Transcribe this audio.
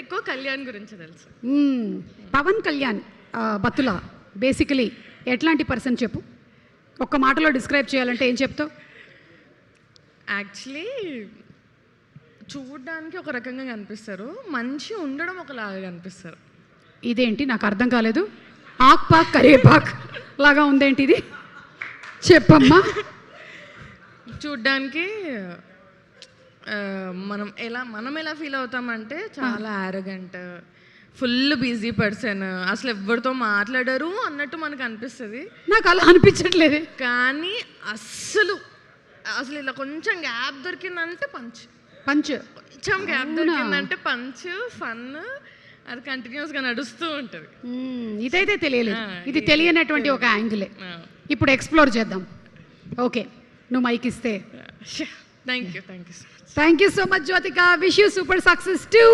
ఎక్కువ కళ్యాణ్ గురించి తెలుసు. పవన్ కళ్యాణ్ బతుల బేసికలీ ఎట్లాంటి పర్సన్ చెప్పు, ఒక్క మాటలో డిస్క్రైబ్ చేయాలంటే ఏం చెప్తావు? యాక్చువల్లీ చూడడానికి ఒక రకంగా కనిపిస్తారు, మంచి ఉండడం ఒకలాగా కనిపిస్తారు. ఇదేంటి నాకు అర్థం కాలేదు, ఆక్ పాక్ కరేపాక్ లాగా ఉందేంటి ఇది, చెప్పమ్మా. చూడ్డానికి మనం ఎలా ఫీల్ అవుతామంటే చాలా యారగెంట్, ఫుల్ బిజీ పర్సన్, అసలు ఎవరితో మాట్లాడరు అన్నట్టు మనకు అనిపిస్తుంది. నాకు అలా అనిపించట్లేదు. కానీ అసలు ఇలా కొంచెం గ్యాప్ దొరికిందంటే పంచ్, కొంచెం గ్యాప్ దొరికిందంటే పంచ్, ఫన్, అది కంటిన్యూస్గా నడుస్తూ ఉంటుంది. ఇదైతే తెలియలేదు, ఇది తెలియనటువంటి ఒక యాంగిలే. ఇప్పుడు ఎక్స్ప్లోర్ చేద్దాం. ఓకే, నువ్వు మైక్ ఇస్తే. Thank you so much. Thank you so much Jyothika. Wish you super success two.